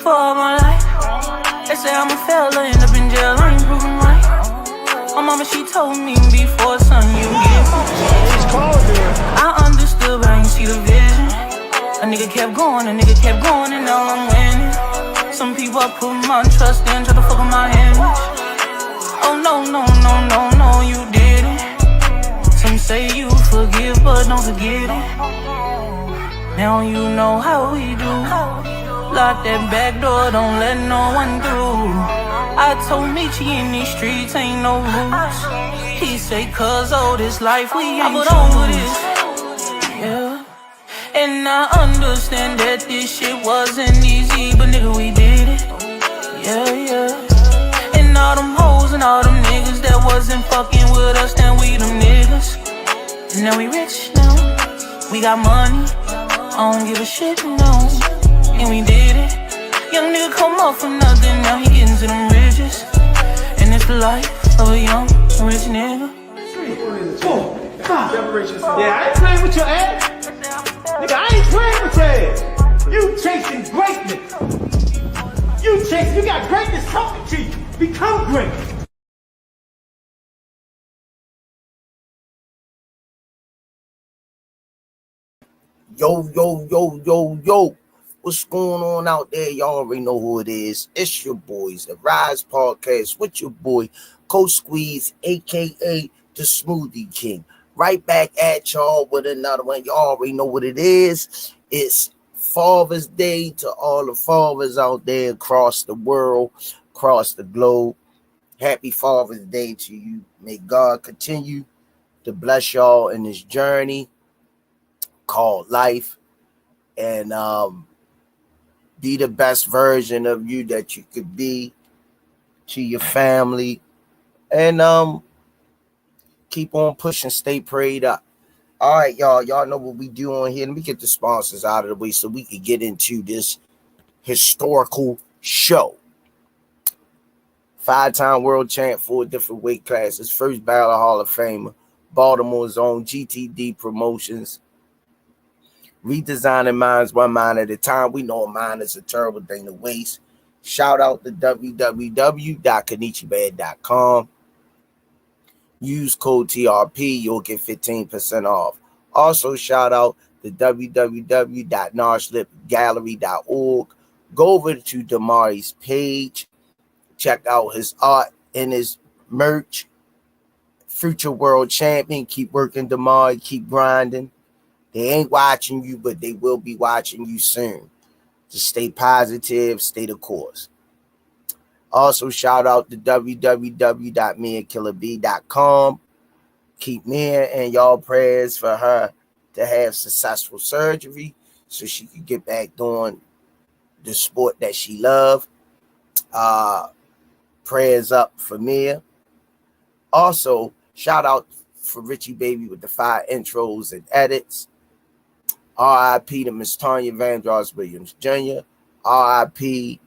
for all my life. They say I'm a failure, end up in jail, I ain't proving right. My mama, she told me before, son, you get I understood, but I ain't see the vision. A nigga kept going, and now I'm winning. Some people I put my trust in, try to fuck with my image. Oh no, you didn't. Some say you forgive, but don't forget it. Now you know how we do. Lock that back door, don't let no one through. I told Michi in these streets ain't no rules. He say, cause all this life we ain't over this. Yeah. And I understand that this shit wasn't easy, but nigga, we did it. Yeah. And all them hoes and all them niggas that wasn't fucking with us, then we them niggas. And now we rich now. We got money. I don't give a shit, no. And we did it. Young nigga come up for nothing, now he getting to them riches. And it's the life of a young rich nigga. 4, 5. Yeah, I ain't playing with your ass. Nigga, I ain't playing with your ass. You chasing greatness. You got greatness talking to you. Become great. Yo. What's going on out there? Y'all already know who it is. It's your boys, the Rize Podcast with your boy, Coach Squeeze, a.k.a. the Smoothie King. Right back at y'all with another one. Y'all already know what it is. It's Father's Day to all the fathers out there across the world, across the globe. Happy Father's Day to you. May God continue to bless y'all in this journey called life. And be the best version of you that you could be to your family. And keep on pushing, stay prayed up. All right, y'all know what we do on here. Let me get the sponsors out of the way so we can get into this historical show. 5-time world champ, 4 different weight classes, first ballot Hall of Famer, Baltimore's own GTD Promotions, redesigning minds one mind at a time. We know a mind is a terrible thing to waste. Shout out to www.kenichibad.com. Use code TRP. You'll get 15% off. Also, shout out to www.narslipgallery.org. Go over to Damari's page. Check out his art and his merch. Future world champion. Keep working, Damari. Keep grinding. They ain't watching you, but they will be watching you soon. Just stay positive, stay the course. Also, shout out to www.miakillerb.com. Keep Mia in y'all prayers for her to have successful surgery so she can get back doing the sport that she loved. Prayers up for Mia. Also, shout out for Richie Baby with the 5 intros and edits. R.I.P. to Miss Tanya Vandross Williams Jr. R.I.P.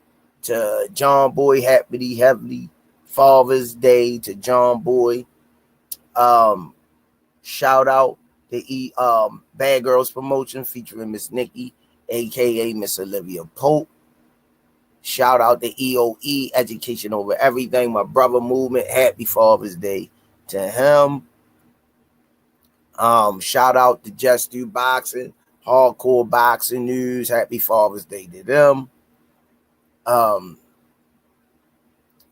to John Boy. Happy Father's Day to John Boy. Shout out to Bad Girls Promotion featuring Miss Nikki, a.k.a. Miss Olivia Pope. Shout out to EOE, Education Over Everything, my brother movement. Happy Father's Day to him. Shout out to Just Do Boxing, Hardcore Boxing News. Happy Father's Day to them. Aunt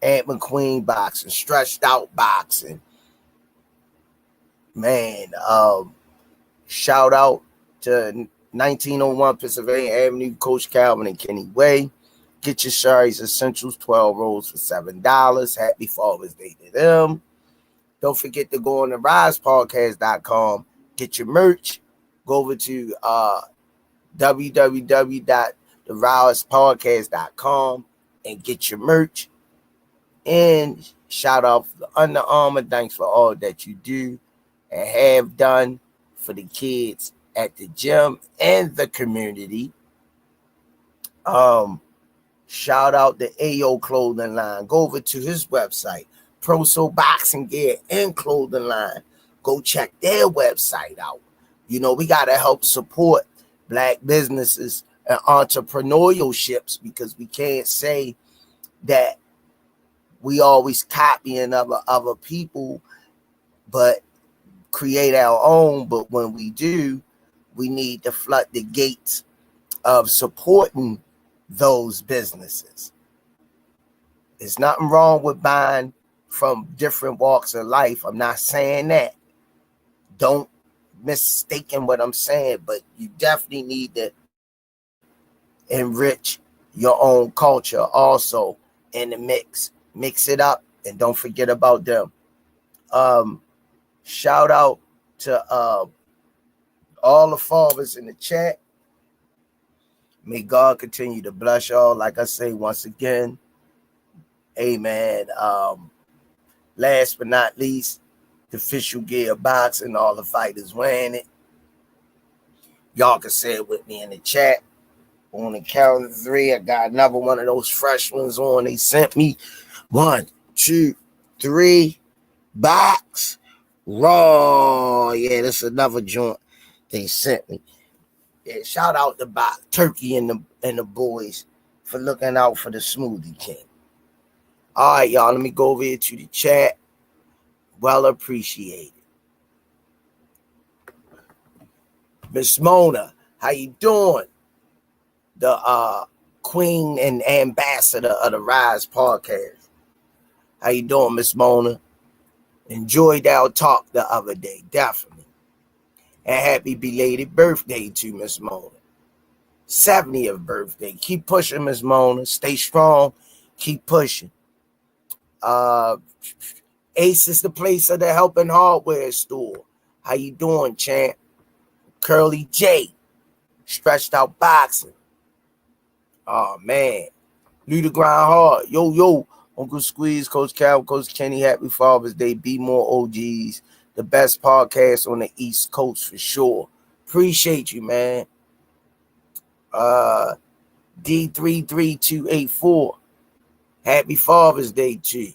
McQueen Boxing, Stretched Out Boxing. Man, shout out to 1901 Pennsylvania Avenue, Coach Calvin and Kenny Way. Get your Sherry's Essentials, 12 rolls for $7. Happy Father's Day to them. Don't forget to go on to RizePodcast.com. Get your merch. Go over to www.theRizePodcast.com and get your merch. And shout out to Under Armour. Thanks for all that you do and have done for the kids at the gym and the community. Shout out to AO Clothing Line. Go over to his website, Pro Soul Boxing Gear and Clothing Line. Go check their website out. You know, we got to help support Black businesses and entrepreneurialships, because we can't say that we always copying other people, but create our own. But when we do, we need to flood the gates of supporting those businesses. There's nothing wrong with buying from different walks of life. I'm not saying that. Don't mistaken what I'm saying, but you definitely need to enrich your own culture also in the mix. Mix it up and don't forget about them. Shout out to all the fathers in the chat. May God continue to bless y'all. Like I say once again, amen. Last but not least, the official gear boxing, all the fighters wearing it. Y'all can say it with me in the chat. On the count of 3, I got another one of those fresh ones on. They sent me 1, 2, 3 box raw. Yeah, that's another joint they sent me. Yeah, shout out to Bob Turkey and the boys for looking out for the Smoothie King. All right, y'all, let me go over here to the chat. Well appreciated. Miss Mona, how you doing? The queen and ambassador of the Rize podcast. How you doing, Miss Mona? Enjoyed our talk the other day, definitely. And happy belated birthday to Miss Mona. 70th birthday. Keep pushing, Miss Mona. Stay strong. Keep pushing. Ace is the place of the Helping Hardware store. How you doing, champ? Curly J. Stretched Out Boxing. Oh, man. New to grind hard. Yo. Uncle Squeeze, Coach Cal, Coach Kenny, happy Father's Day. Be more OGs. The best podcast on the East Coast for sure. Appreciate you, man. D33284. Happy Father's Day to you.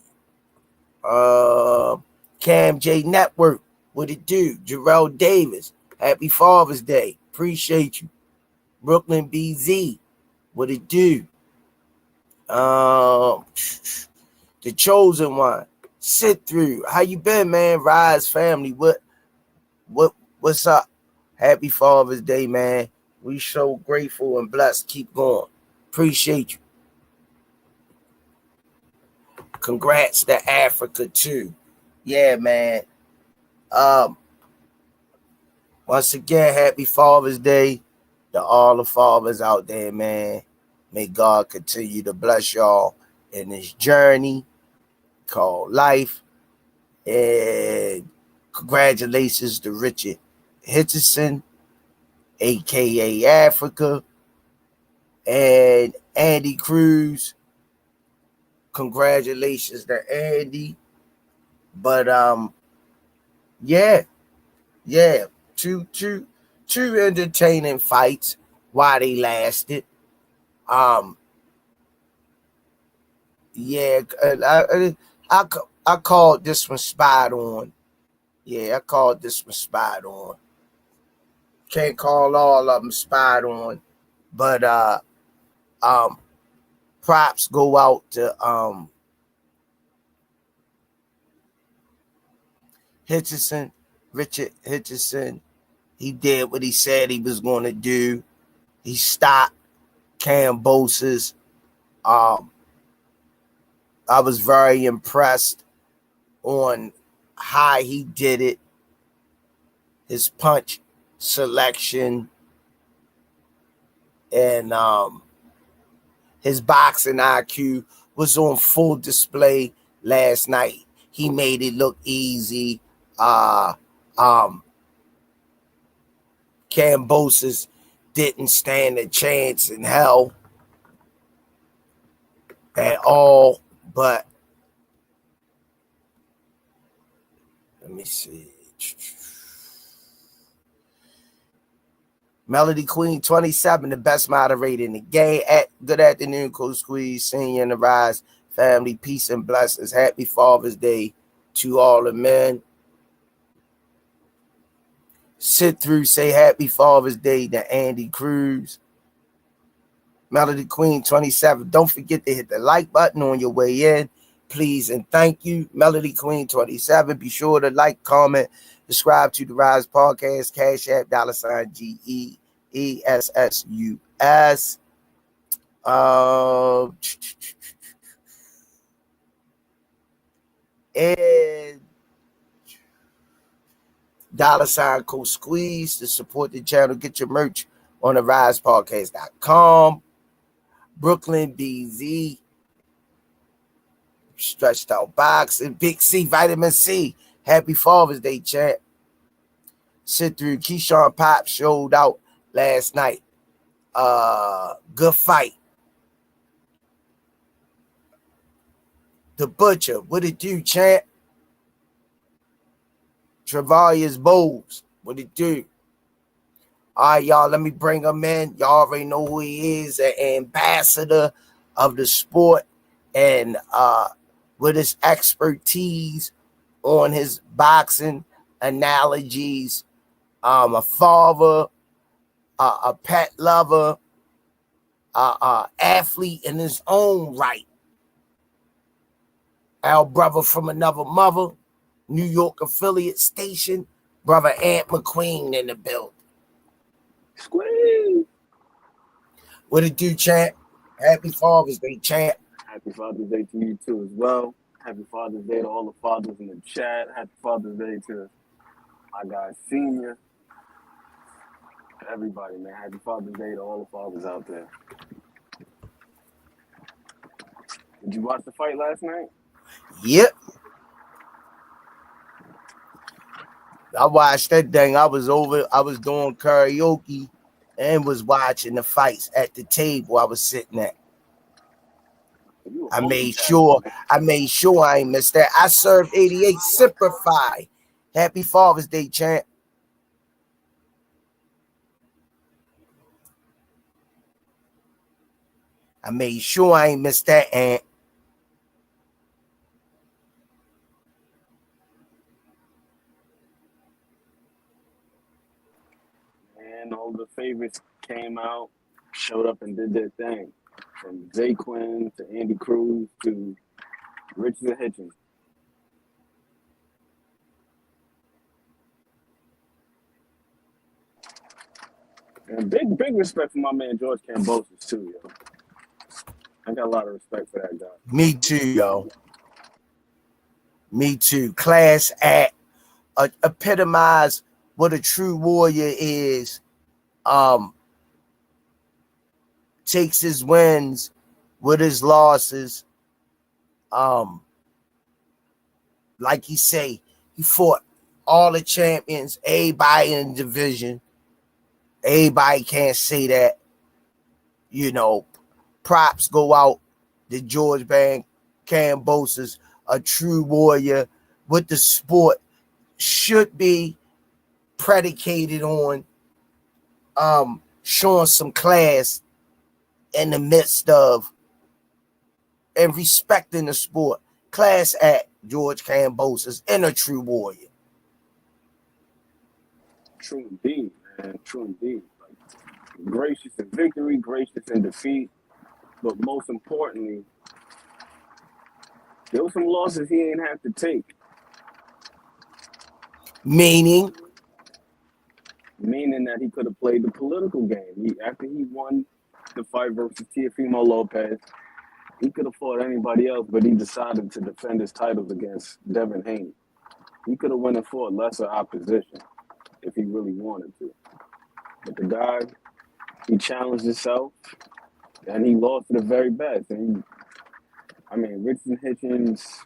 Cam J Network. What it do? Jarrell Davis. Happy Father's Day. Appreciate you. Brooklyn BZ. What it do? The Chosen One. Sit through. How you been, man? Rize family. What's up? Happy Father's Day, man. We so grateful and blessed. Keep going. Appreciate you. Congrats to Africa too. Yeah, man. Once again, happy Father's Day to all the fathers out there, man. May God continue to bless y'all in this journey called life. And congratulations to Richard Hitchins, aka Africa, and Andy Cruz. Congratulations to Andy. But yeah. Two entertaining fights while they lasted. Yeah, I called this one spot on. Yeah, I called this one spot on. Can't call all of them spot on, but props go out to Hitchison, Richard Hitchison. He did what he said he was going to do. He stopped Kambosos. I was very impressed on how he did it. His punch selection and his boxing IQ was on full display last night. He made it look easy. Kambosos didn't stand a chance in hell at all, but let me see. Melody Queen 27, the best moderator in the game. Good afternoon, Coach Squeeze, Senior and the Rize family. Peace and blessings. Happy Father's Day to all the men. Sit through, say happy Father's Day to Andy Cruz. Melody Queen 27. Don't forget to hit the like button on your way in, please, and thank you, Melody Queen 27. Be sure to like, comment, subscribe to the Rize Podcast, Cash App, $GEESSUS. And $Coach Squeeze to support the channel. Get your merch on the RizePodcast.com. Brooklyn BZ, Stretched Out Boxing, Big C, Vitamin C. Happy Father's Day, champ. Sit through. Keyshawn Pop showed out last night. Good fight. The Butcher, what it do, champ? Travalius Bowles, what it do? All right, y'all, let me bring him in. Y'all already know who he is, an ambassador of the sport, and with his expertise on his boxing analogies, a father, a pet lover, athlete in his own right. Our brother from another mother, New York affiliate station, brother Ant McQueen in the building. Squeeze. What it do, champ? Happy Father's Day, champ. Happy Father's Day to you too as well. Happy Father's Day to all the fathers in the chat. Happy Father's Day to my guy Senior. Everybody, man. Happy Father's Day to all the fathers out there. Did you watch the fight last night? Yep. I watched that thing. I was doing karaoke and was watching the fights at the table I was sitting at. I made sure I ain't missed that. I served 88 Simplify. Happy Father's Day, champ. I made sure I ain't missed that, Ant. And all the favorites came out, showed up and did their thing. From Zay Quinn to Andy Cruz to Richardson Hitchins. And big respect for my man George Kambosos too, yo. I got a lot of respect for that guy. Me too, yo. Me too. Class act. Epitomize what a true warrior is. Takes his wins with his losses. Like he say, he fought all the champions, everybody in the division. Everybody can't say that. You know, props go out to George Bang Kambosos, a true warrior with the sport should be predicated on showing some class in the midst of and respecting the sport. Class at George Kambosos and a true warrior. True indeed, man. True indeed. Like, gracious in victory, gracious in defeat. But most importantly, there were some losses he didn't have to take. Meaning that he could have played the political game. After he won the fight versus Teofimo Lopez, he could have fought anybody else, but he decided to defend his titles against Devin Haney. He could have went and fought lesser opposition if he really wanted to. But the guy, he challenged himself, and he lost to the very best. And Richardson Hitchins,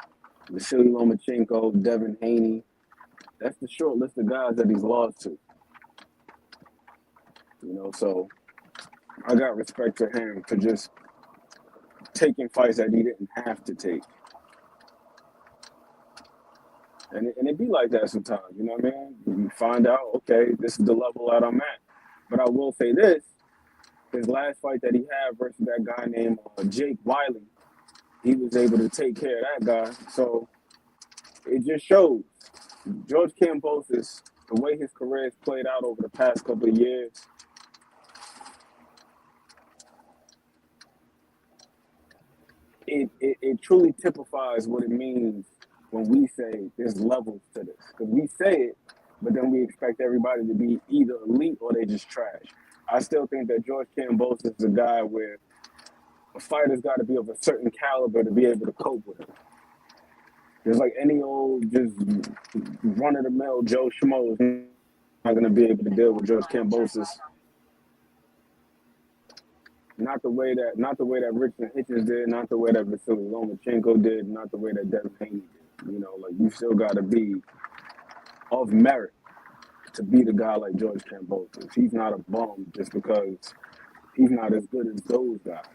Vasily Lomachenko, Devin Haney, that's the short list of guys that he's lost to. You know, so I got respect for him for just taking fights that he didn't have to take. And it be like that sometimes, you know what I mean? You find out, okay, this is the level that I'm at. But I will say this, his last fight that he had versus that guy named Jake Wiley, he was able to take care of that guy. So it just shows George Kambosos, the way his career has played out over the past couple of years, it truly typifies what it means when we say there's levels to this. Because we say it, but then we expect everybody to be either elite or they just trash. I still think that George Kambosos is a guy where a fighter's got to be of a certain caliber to be able to cope with it. There's like any old just run of the mill Joe Schmo is not going to be able to deal with George Kambosos. Not the way that Richardson Hitchins did, not the way that Vasily Lomachenko did, not the way that Devin Haney did. You know, like you still got to be of merit to beat a guy like George Kambosos. He's not a bum just because he's not as good as those guys.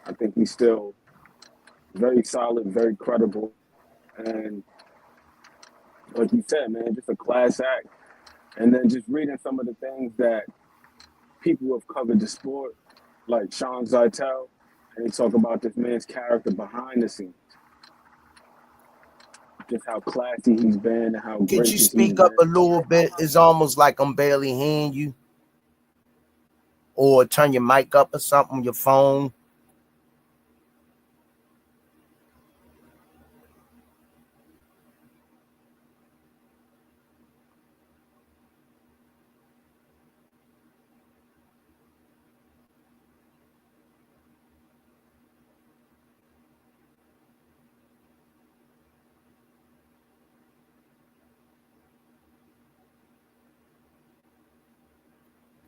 I think he's still very solid, very credible, and like you said, man, just a class act. And then just reading some of the things that people who have covered the sport, like Sean Zeitel, and they talk about this man's character behind the scenes. Just how classy he's been and how Could gracious you he's speak up a been. little bit? It's almost like I'm barely hearing you. Or turn your mic up or something, your phone.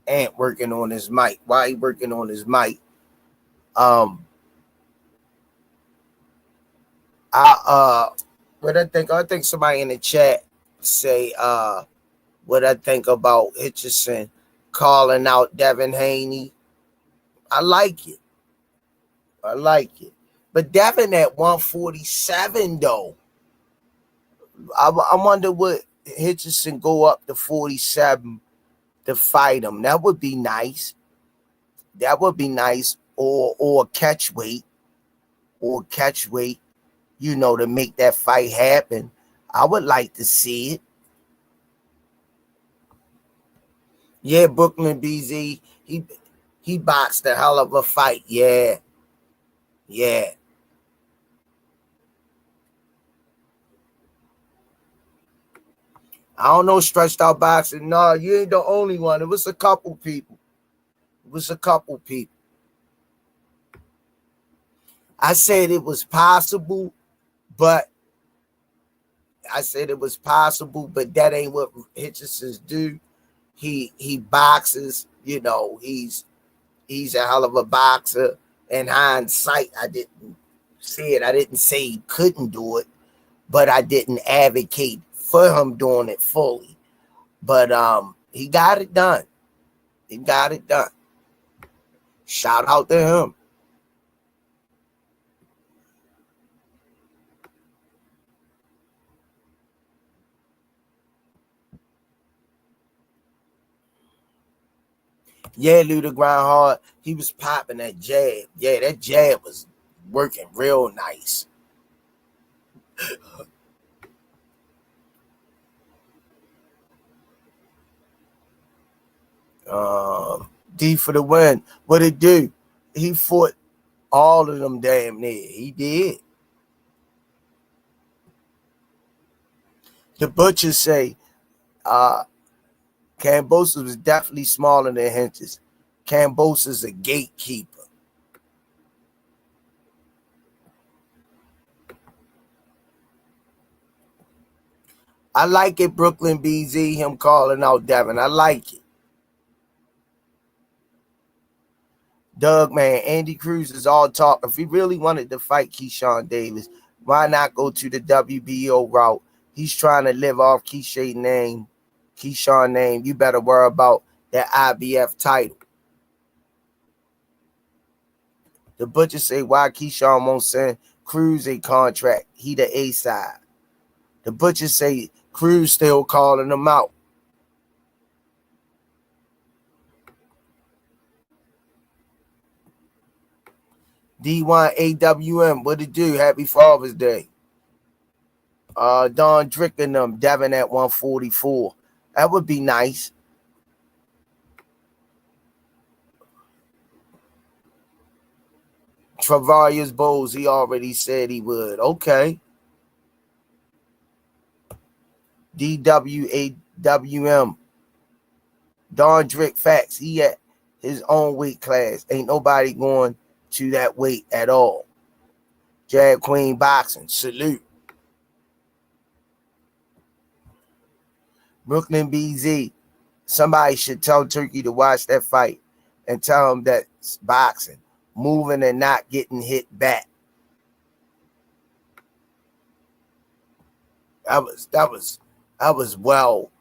Ant working on his mic. Why he working on his mic? What I think somebody in the chat say what I think about Hitchison calling out Devin Haney. I like it. But Devin at 147 though. I wonder what Hitchison go up to 47 to fight him. That would be nice. Or catch weight. You know, to make that fight happen. I would like to see it. Yeah, Brooklyn BZ. He boxed a hell of a fight. Yeah. I don't know stretched out boxing. No, you ain't the only one. It was a couple people. I said it was possible, but that ain't what Hitchison's do. He boxes, you know, he's a hell of a boxer. In hindsight, I didn't see it. I didn't say he couldn't do it, but I didn't advocate for him doing it fully. But he got it done. Shout out to him. Yeah, Lou the grind hard. He was popping that jab. Yeah, that jab was working real nice. D for the win. What it do? He fought all of them damn near. He did. The butchers say Kambosos was definitely smaller than Hitchins. Kambosos is a gatekeeper. I like it, Brooklyn BZ, him calling out Devin. I like it. Doug, man, Andy Cruz is all talk. If he really wanted to fight Keyshawn Davis, why not go to the WBO route? He's trying to live off Keyshawn name. You better worry about that IBF title. The butcher say why Keyshawn won't send Cruz a contract. He the A side. The butcher say Cruz still calling him out. D1 AWM, what it do? Happy Father's Day. Don Drick and them, Devin at 144. That would be nice. Travarius Bowles, he already said he would. Okay. DWAWM. Dondrick Facts. He at his own weight class. Ain't nobody going to that weight at all. Jag Queen Boxing. Salute. Brooklyn BZ. Somebody should tell Turkey to watch that fight and tell him that's boxing. Moving and not getting hit back. That was well,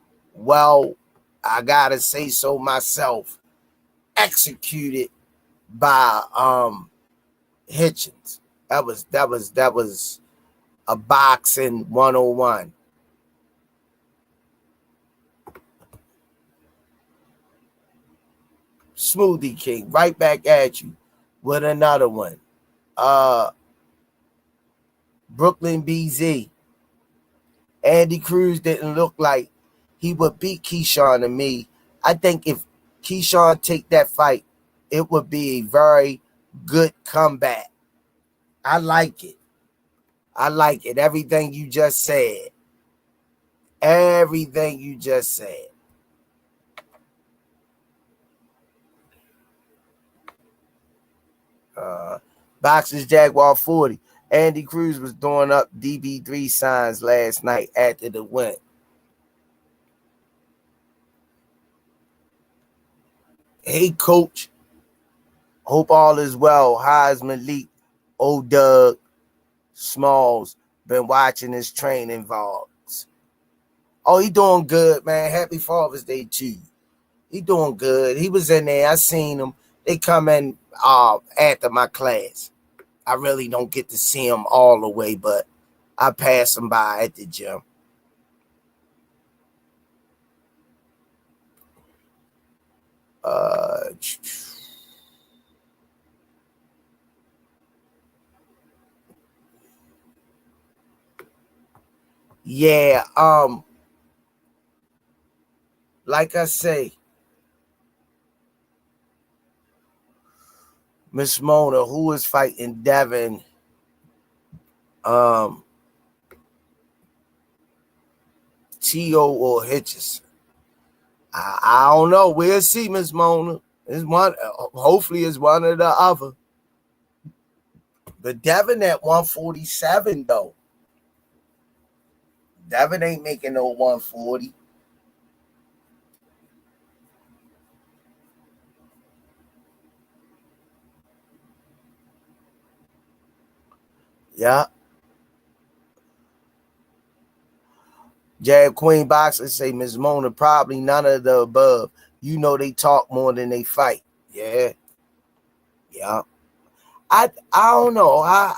I gotta say so myself, executed by Hitchins. That was a boxing 101. Smoothie King, right back at you with another one. Brooklyn BZ. Andy Cruz didn't look like he would beat Keyshawn to me. I think if Keyshawn take that fight, it would be a very good comeback. I like it. Everything you just said. Boxers Jaguar 40. Andy Cruz was throwing up DB3 signs last night after the win. Hey, coach. Hope all is well. Highs Malik, old Doug, Smalls. Been watching his training vlogs. Oh, he doing good, man. Happy Father's Day too. He doing good. He was in there. I seen him. They come in after my class. I really don't get to see him all the way, but I pass him by at the gym. Yeah, like I say, Miss Mona, who is fighting Devin? T.O. or Hitchins? I don't know. We'll see, Miss Mona. It's one. Hopefully, it's one or the other. But Devin at 147 though. Devin ain't making no 140. Yeah. Jag Queen Boxer say Miss Mona probably none of the above. You know they talk more than they fight. Yeah. I don't know. I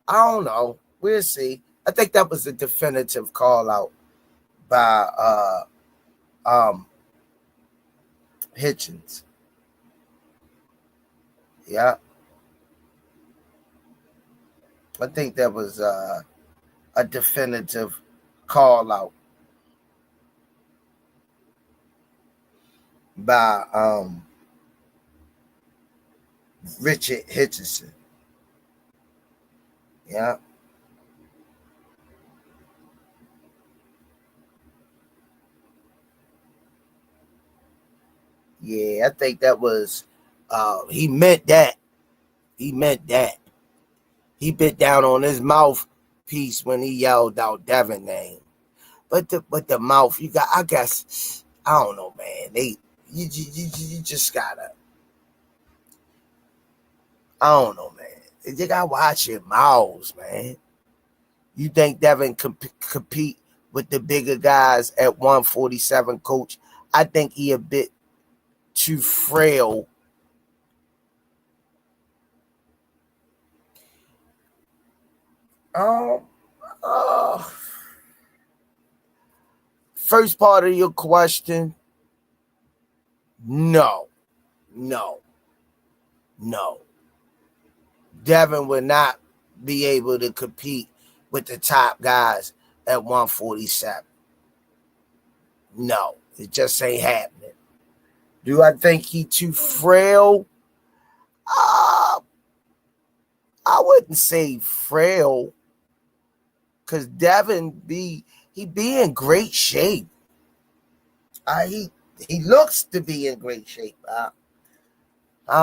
don't know. We'll see. I think that was a definitive call out by Hitchins. Yeah. I think that was a definitive call out by Richard Hitchison. Yeah. Yeah, I think that was he meant that. He bit down on his mouthpiece when he yelled out Devin name. But the mouth, you got, I guess, I don't know, man. You just gotta, I don't know, man. You gotta watch your mouths, man. You think Devin compete with the bigger guys at 147, coach? I think he a bit too frail. First part of your question, no. Devin would not be able to compete with the top guys at 147. No, it just ain't happening. Do I think he too frail? I wouldn't say frail, because Devin he be in great shape. He looks to be in great shape. I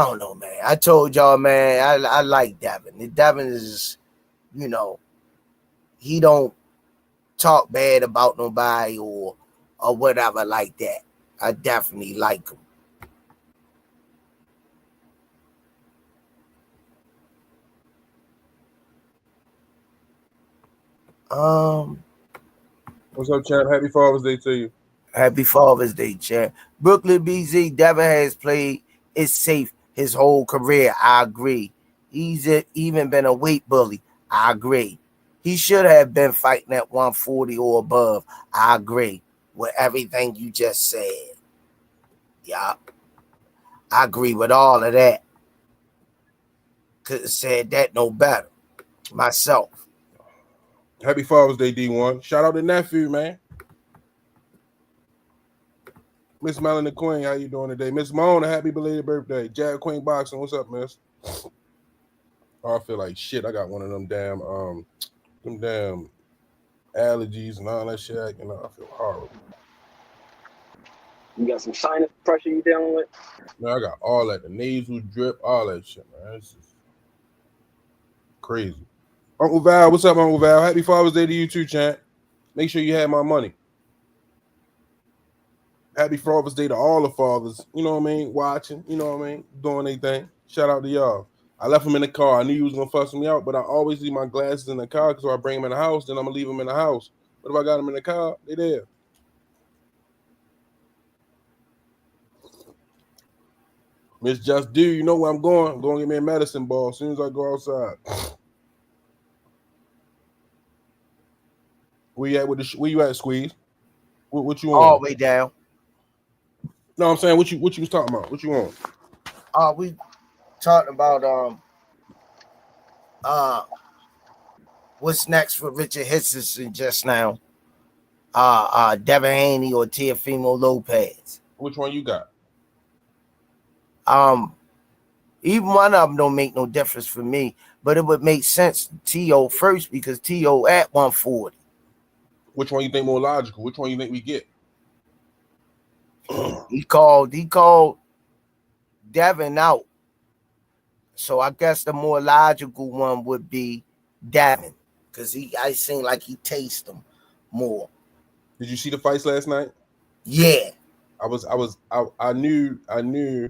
don't know, man. I told y'all, man, I like Devin. Devin is, he don't talk bad about nobody or whatever like that. I definitely like him. What's up, champ? Happy Father's Day to you. Happy Father's Day, champ. Brooklyn BZ, Devin has played it safe his whole career. I agree. He's even been a weight bully. I agree. He should have been fighting at 140 or above. I agree with everything you just said. Yeah. I agree with all of that. Couldn't have said that no better. Myself. Happy Father's Day, D1. Shout out to nephew, man. Miss Melanie Queen, how you doing today? Miss Mona, happy belated birthday. Jack Queen Boxing, what's up, miss? Oh, I feel like shit. I got one of them damn allergies and all that shit. I feel horrible. You got some sinus pressure you dealing with? Man, I got all that, the nasal drip, all that shit, man. It's just crazy. Uncle Val, what's up, Uncle Val? Happy Father's Day to you too, champ. Make sure you have my money. Happy Father's Day to all the fathers, you know what I mean, watching, you know what I mean, doing their thing. Shout out to y'all. I left him in the car. I knew he was going to fuss me out, but I always leave my glasses in the car because if I bring him in the house, then I'm going to leave them in the house. But if I got them in the car, they there. Miss Just Do, you know where I'm going. I'm going to get me a medicine ball as soon as I go outside. Where you at, Squeeze? What you want? All the way down. No, I'm saying what you was talking about. What you want? We talking about what's next for Richard Hitchins just now. Devin Haney or Teofimo Lopez. Which one you got? Even one of them don't make no difference for me, but it would make sense T.O. first because T.O. at 140. Which one you think more logical? Which one you think we get? He called Devin out. So I guess the more logical one would be Devin, because I seem like he tastes them more. Did you see the fights last night? Yeah. I knew. Yeah,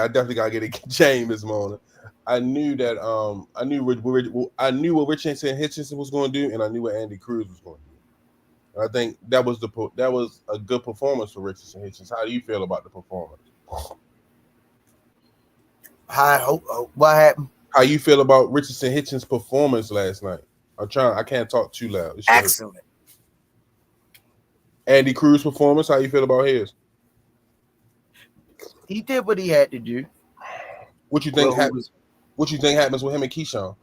I definitely gotta get a James this morning. I knew that I knew what Richardson Hitchins was going to do, and I knew what Andy Cruz was going to do. And I think that was a good performance for Richardson Hitchins. How do you feel about the performance? What happened? How you feel about Richardson Hitchins' performance last night? I can't talk too loud. Excellent. Andy Cruz performance, how you feel about his? He did what he had to do. What you think happens? What you think happens with him and Keyshawn?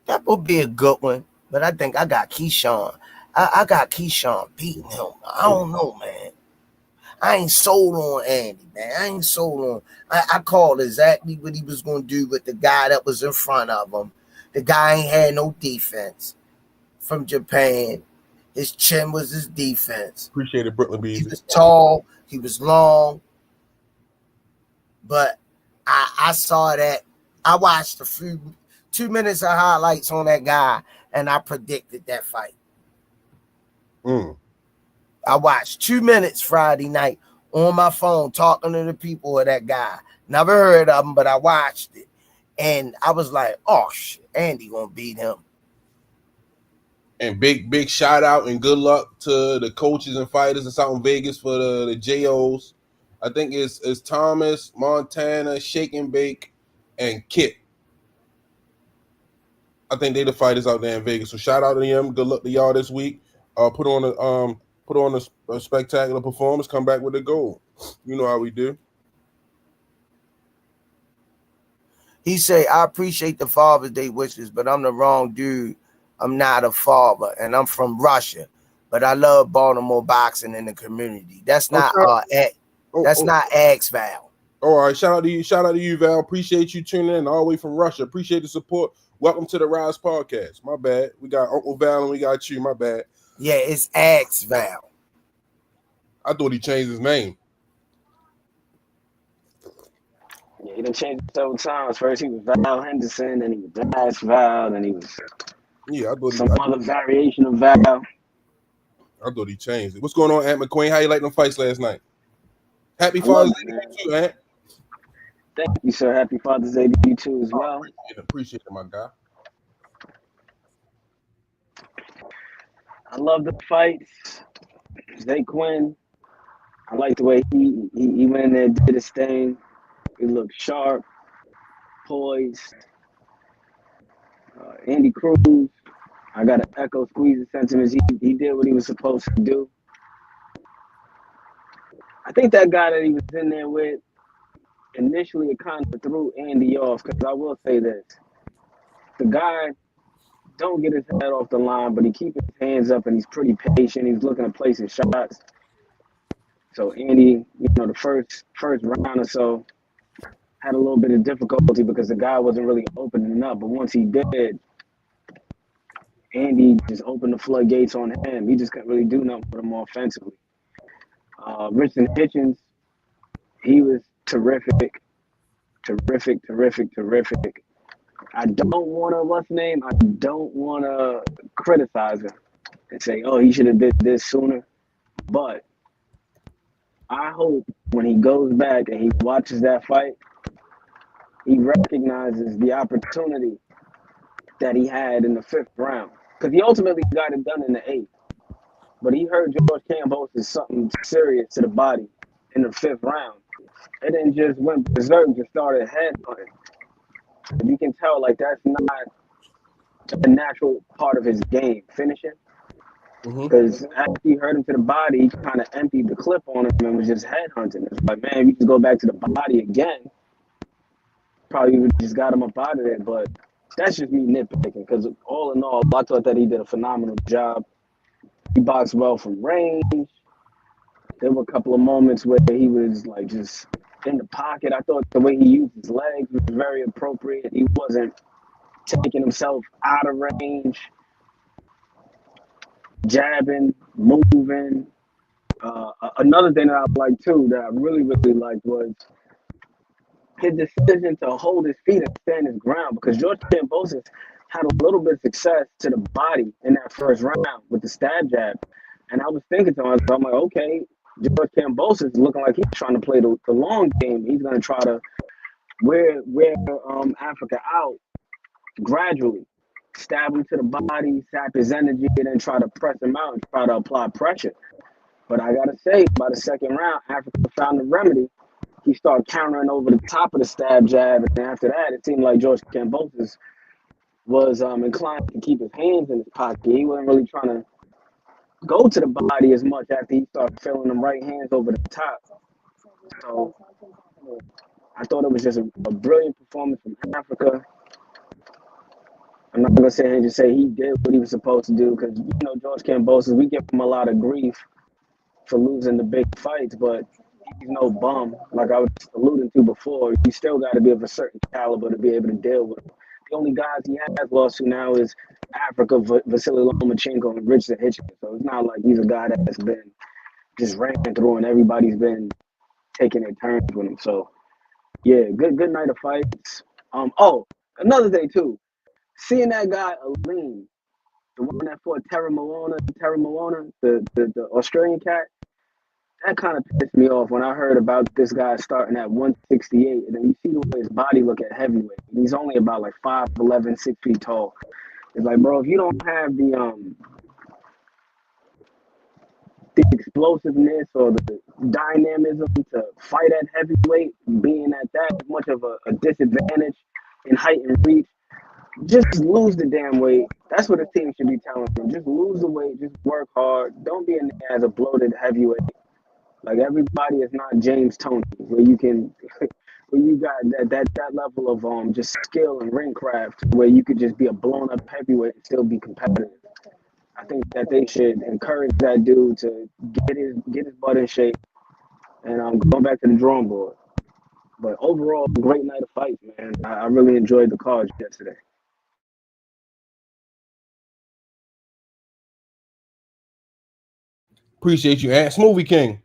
That would be a good one, but I think I got Keyshawn. I got Keyshawn beating him. I don't know, man. I ain't sold on Andy, man. I ain't sold on. I called exactly what he was going to do with the guy that was in front of him. The guy ain't had no defense from Japan. His chin was his defense. Appreciate it, Brooklyn Bees. He was tall. He was long. But I saw that. I watched 2 minutes of highlights on that guy, and I predicted that fight. I watched 2 minutes Friday night on my phone talking to the people of that guy. Never heard of him, but I watched it. And I was like, oh, shit, Andy gonna beat him. And big shout out and good luck to the coaches and fighters that's out in Vegas for the JOs. I think it's Thomas, Montana, Shake and Bake, and Kit. I think they the fighters out there in Vegas. So shout out to them. Good luck to y'all this week. Put on a spectacular performance. Come back with a goal. You know how we do. He said, I appreciate the Father's Day wishes, but I'm the wrong dude. I'm not a father, and I'm from Russia, but I love Baltimore boxing in the community. That's not not Axe Val. All right, shout out to you, Val. Appreciate you tuning in all the way from Russia. Appreciate the support. Welcome to the Rize Podcast. My bad. We got Uncle Val and we got you. My bad. Yeah, it's Axe Val. I thought he changed his name. Yeah, he done changed it several times. First he was Val Henderson, then he was Dash Val, then he was Yeah, I thought some other variation of Val. I thought he changed it. What's going on, Ant McQueen? How you like them fights last night? Happy Father's Day to you too, Ant. Thank you, sir. Happy Father's Day to you too as well. Appreciate it, my guy. I love the fights. Zay Quinn, I like the way he went in there, did his thing. He looked sharp, poised. Andy Cruz, I got to echo Squeeze's sentiments. He did what he was supposed to do. I think that guy that he was in there with, initially it kind of threw Andy off, because I will say this. The guy don't get his head off the line, but he keeps his hands up and he's pretty patient. He's looking to place his shots. So Andy, the first round or so had a little bit of difficulty because the guy wasn't really opening up. But once he did, Andy just opened the floodgates on him. He just couldn't really do nothing with him offensively. Hitchins, he was terrific. I don't want to criticize him and say, oh, he should have did this sooner. But I hope when he goes back and he watches that fight, he recognizes the opportunity that he had in the 5th round. Because he ultimately got it done in the 8th. But he heard George Kambosos something serious to the body in the 5th round. And then just went berserk and started headbutting. You can tell, that's not a natural part of his game, finishing. Because after he hurt him to the body, he kind of emptied the clip on him and was just headhunting. It's like, man, if you just go back to the body again, probably would just got him up out of there. But that's just me nitpicking, because all in all, I thought that he did a phenomenal job. He boxed well from range. There were a couple of moments where he was just in the pocket. I thought the way he used his legs was very appropriate. He wasn't taking himself out of range, jabbing, moving. Another thing that I liked too, that I really, really liked, was his decision to hold his feet and stand his ground, because George Kambosos had a little bit of success to the body in that 1st round with the stab jab. And I was thinking to myself, I'm like, okay, George Kambosos is looking like he's trying to play the long game. He's going to try to wear Africa out gradually, stab him to the body, sap his energy, and then try to press him out and try to apply pressure. But I got to say, by the 2nd round, Africa found the remedy. He started countering over the top of the stab jab, and after that, it seemed like George Kambosos was inclined to keep his hands in his pocket. He wasn't really trying to go to the body as much after he started feeling them right hands over the top. So I thought it was just a brilliant performance from Africa. I'm not going to sit here and just say he did what he was supposed to do, because, George Kambosos, we give him a lot of grief for losing the big fights, but he's no bum. Like I was alluding to before, you still got to be of a certain caliber to be able to deal with him. The only guys he has lost to now is Africa, Vasily Lomachenko, and Richardson Hitchins. So it's not like he's a guy that's been just ran through and everybody's been taking their turns with him. So, yeah, good night of fights. Another thing, too. Seeing that guy, Aleem, the one that fought Terry Moana, the Australian cat, that kind of pissed me off when I heard about this guy starting at 168, and then you see the way his body look at heavyweight. He's only about 5'11", 6 feet tall. It's like, bro, if you don't have the explosiveness or the dynamism to fight at heavyweight, being at that much of a disadvantage in height and reach, just lose the damn weight. That's what the team should be telling them. Just lose the weight. Just work hard. Don't be in there as a bloated heavyweight. Everybody is not James Toney, where you can, where you got that level of just skill and ring craft, where you could just be a blown up heavyweight and still be competitive. I think that they should encourage that dude to get his butt in shape and going back to the drawing board. But overall, great night of fights, man. I really enjoyed the cards yesterday. Appreciate you, Ant. Smoothie King.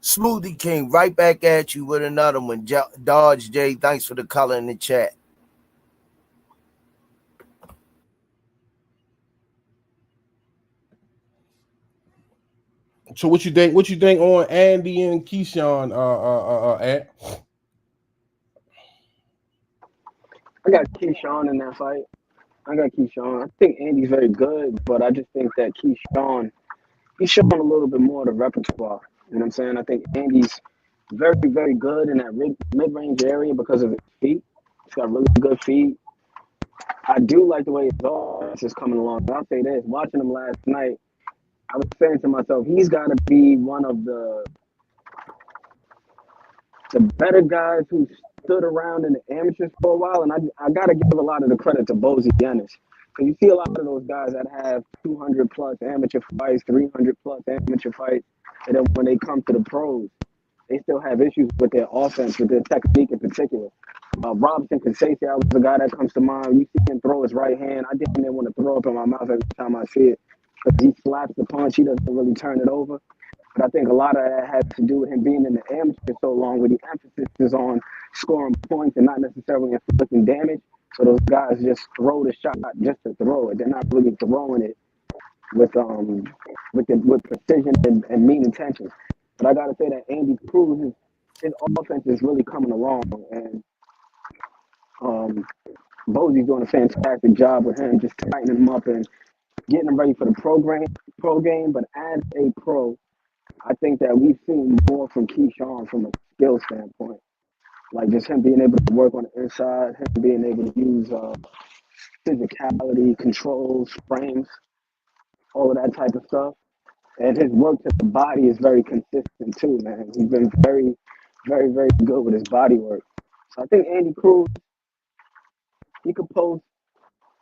Smoothie King, right back at you with another one. Dodge J, thanks for the color in the chat. So what you think? What you think on Andy and Keyshawn? Ant? I got Keyshawn in that fight. I think Andy's very good, but I just think that Keyshawn, he's showing a little bit more of the repertoire. You know what I'm saying? I think Andy's very, very good in that mid-range area because of his feet. He's got really good feet. I do like the way his offense is coming along. But I'll say this: watching him last night, I was saying to myself, he's got to be one of the better guys who stood around in the amateurs for a while. And I got to give a lot of the credit to Bozy Dennis. Because you see a lot of those guys that have 200 plus amateur fights, 300 plus amateur fights, and then when they come to the pros, they still have issues with their offense, with their technique in particular. Robinson Consacea was the guy that comes to mind. You see him throw his right hand. I didn't even want to throw up in my mouth every time I see it. Because he slaps the punch. He doesn't really turn it over. But I think a lot of that has to do with him being in the amateur so long, where the emphasis is on scoring points and not necessarily inflicting damage. So those guys just throw the shot just to throw it. They're not really throwing it with precision and mean intentions. But I gotta say that Andy Cruz, his offense is really coming along, and Bozy's doing a fantastic job with him, just tightening him up and getting him ready for the pro game. But as a pro, I think that we've seen more from Keyshawn from a skill standpoint. Like just him being able to work on the inside, him being able to use physicality, controls, frames, all of that type of stuff. And his work to the body is very consistent too, man. He's been very, very, very good with his body work. So I think Andy Cruz, he could pose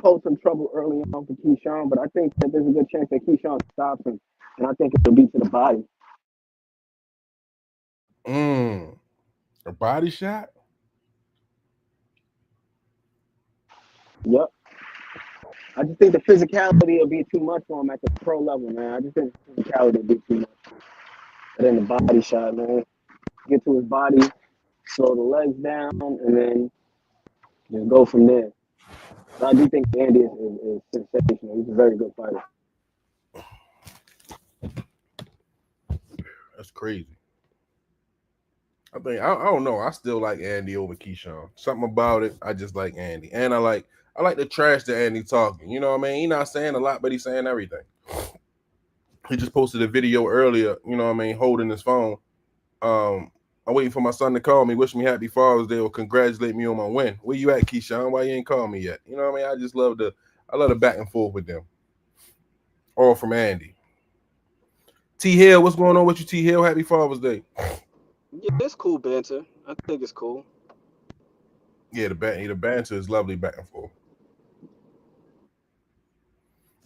some trouble early on for Keyshawn, but I think that there's a good chance that Keyshawn stops him, and I think it'll be to the body. A body shot? Yep. I just think the physicality will be too much for him at the pro level, man. I just think the physicality will be too much. And then the body shot, man. Get to his body, slow the legs down, and then just go from there. But I do think Andy is sensational. He's a very good fighter. That's crazy. I don't know. I still like Andy over Keyshawn. Something about it. I just like Andy, and I like the trash that Andy talking. You know what I mean? He's not saying a lot, but he's saying everything. He just posted a video earlier. You know what I mean? Holding his phone. I'm waiting for my son to call me, wish me happy Father's Day, or congratulate me on my win. Where you at, Keyshawn? Why you ain't called me yet? You know what I mean? I just love the back and forth with them. All from Andy. T Hill, what's going on with you, T Hill? Happy Father's Day. Yeah, it's cool banter. I think it's cool. Yeah, the banter is lovely back and forth.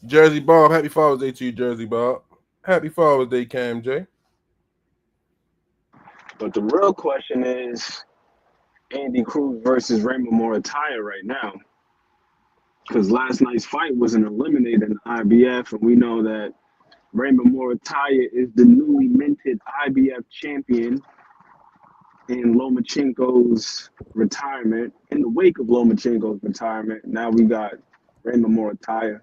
Jersey Bob, happy Father's Day to you, Jersey Bob. Happy Father's Day, Cam J. But the real question is Andy Cruz versus Raymond Morataya right now. Because last night's fight was an eliminator in IBF, and we know that Raymond Morataya is the newly minted IBF champion in Lomachenko's retirement. In the wake of Lomachenko's retirement, now we got Raymond Morataya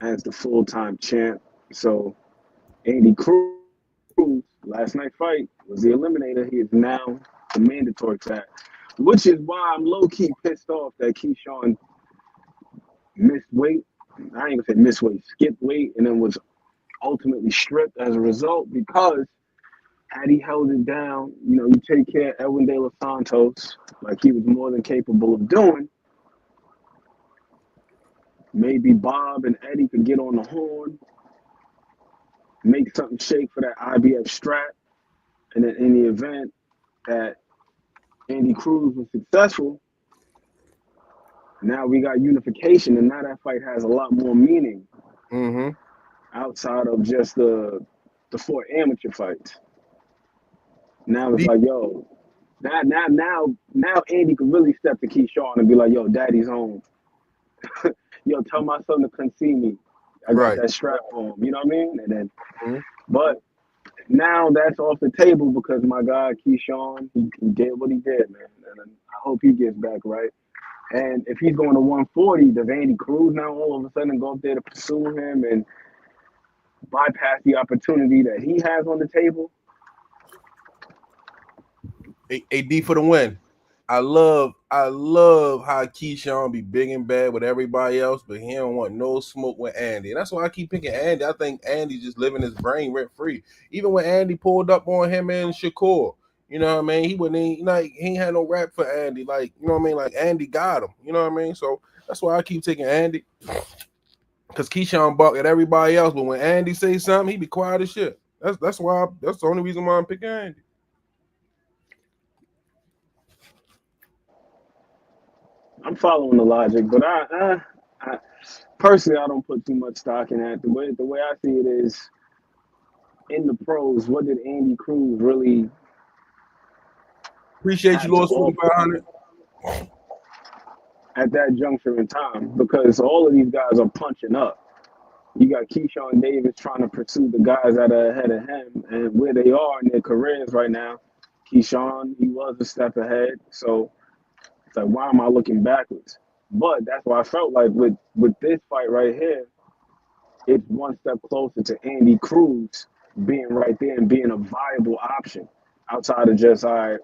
as the full-time champ. So Andy Cruz, last night's fight was the eliminator. He is now the mandatory fight, which is why I'm low-key pissed off that Keyshawn missed weight. I ain't gonna say missed weight, skipped weight, and then was ultimately stripped as a result, because had he held it down, you take care of Edwin De Los Santos like he was more than capable of doing, maybe Bob and Eddie could get on the horn, make something shake for that IBF strap, and then in the event that Andy Cruz was successful, Now we got unification, and now that fight has a lot more meaning outside of just the 4 amateur fights. Now it's like, yo, now Andy could really step to Keyshawn and be like, yo, daddy's home. Yo, tell my son to come see me. I got that strap on him. You know what I mean? And then, but now that's off the table because my guy Keyshawn, he did what he did, man. And I hope he gets back right. And if he's going to 140, does Andy Cruz now all of a sudden go up there to pursue him and bypass the opportunity that he has on the table? AD for the win. I love how Keyshawn be big and bad with everybody else, but he don't want no smoke with Andy. And that's why I keep picking Andy. I think Andy just living his brain rent free. Even when Andy pulled up on him and Shakur, you know what I mean? He ain't had no rap for Andy. Like, you know what I mean? Like Andy got him. You know what I mean? So that's why I keep taking Andy. Because Keyshawn bark at everybody else, but when Andy says something, he be quiet as shit. That's the only reason why I'm picking Andy. I'm following the logic, but I personally I don't put too much stock in that. The way I see it is in the pros, what did Andy Cruz really appreciate you, Lord 4,500 at that juncture in time? Because all of these guys are punching up. You got Keyshawn Davis trying to pursue the guys that are ahead of him, and where they are in their careers right now. Keyshawn, he was a step ahead, so it's like, why am I looking backwards? But that's why I felt like with this fight right here, it's one step closer to Andy Cruz being right there and being a viable option outside of just, all right,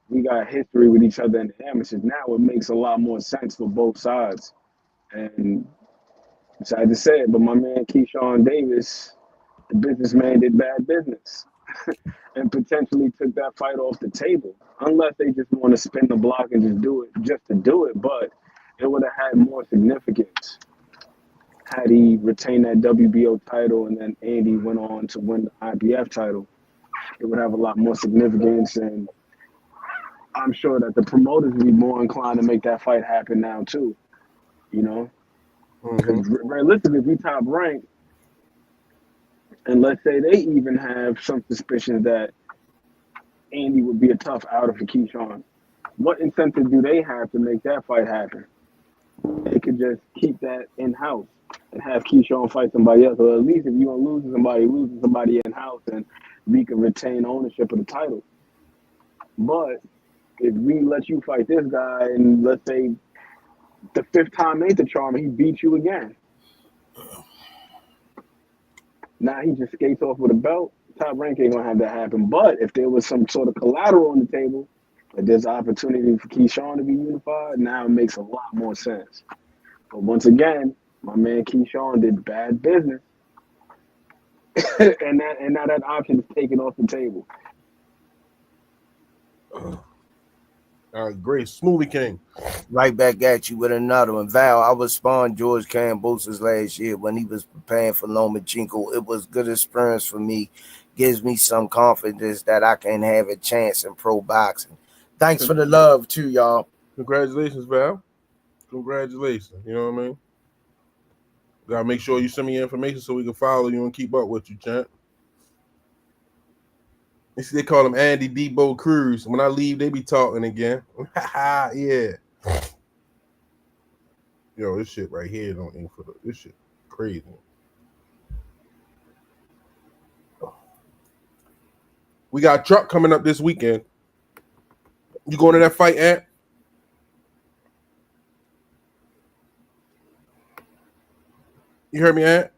we got history with each other in the amateurs. Now it makes a lot more sense for both sides. And sad to say it, but my man Keyshawn Davis, the businessman, did bad business and potentially took that fight off the table. Unless they just want to spin the block and just do it just to do it, but it would have had more significance had he retained that WBO title and then Andy went on to win the IBF title. It would have a lot more significance, and I'm sure that the promoters would be more inclined to make that fight happen now too. You know, because realistically, if we top rank, and let's say they even have some suspicions that Andy would be a tough outer for Keyshawn, what incentive do they have to make that fight happen? They could just keep that in-house and have Keyshawn fight somebody else. Or at least if you're going to lose somebody in-house, and we can retain ownership of the title. But if we let you fight this guy and let's say the 5th time ain't the charm, he beats you again. Now he just skates off with a belt. Top rank ain't gonna have that happen. But if there was some sort of collateral on the table, like there's opportunity for Keyshawn to be unified, now it makes a lot more sense. But once again, my man Keyshawn did bad business. and now that option is taken off the table. Great. Smoothie King. Right back at you with another one. Val, I was sparring George Kambosos last year when he was preparing for Lomachenko. It was good experience for me. Gives me some confidence that I can have a chance in pro boxing. Thanks for the love too, y'all. Congratulations, Val. Congratulations. You know what I mean? Gotta make sure you send me your information so we can follow you and keep up with you, champ. They call him Andy Debo Cruz. When I leave, they be talking again. Yeah. Yo, this shit right here don't aim for this shit crazy. We got Truck coming up this weekend. You going to that fight, Ant? You heard me, Ant?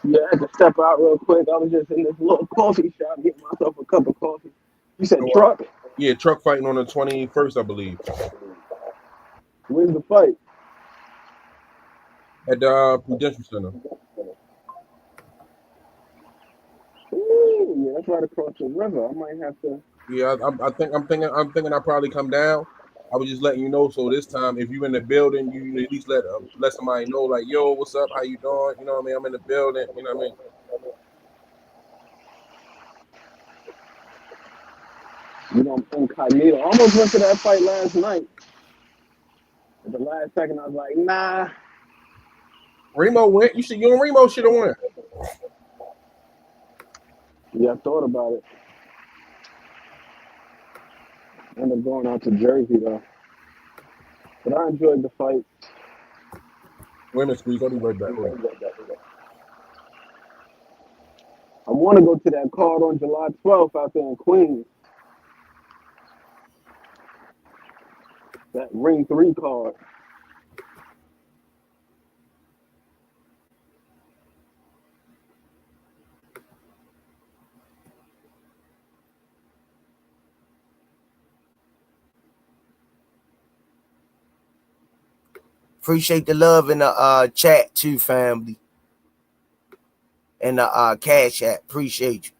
Yeah, I had to step out real quick. I was just in this little coffee shop getting myself a cup of coffee. You said Truck? Yeah, Truck fighting on the 21st, I believe. Where's the fight? At the Prudential Center. Ooh, yeah, that's right across the river. I might have to. Yeah, I'm thinking I'll probably come down. I was just letting you know. So this time, if you in the building, you at least let somebody know, like, yo, what's up? How you doing? You know what I mean? I'm in the building. You know what I mean? We're incognito. I almost went to that fight last night. At the last second, I was like, nah. Remo went. You and Remo should have won. Yeah, I thought about it. Ended up going out to Jersey though. But I enjoyed the fight. Wait a minute, Squeeze. I'll be right back. I want to go to that card on July 12th out there in Queens. That Ring 3 card. Appreciate the love in the chat too, family. And the Cash App. Appreciate you.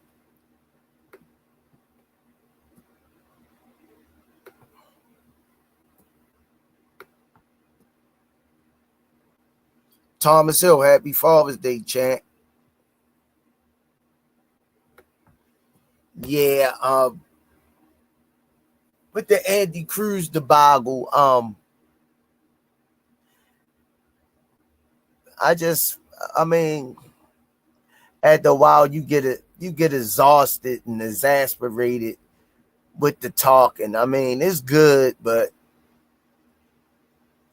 Thomas Hill, happy Father's Day, chant. Yeah, with the Andy Cruz debacle, I mean, after a while you get exhausted and exasperated with the talking. I mean, it's good, but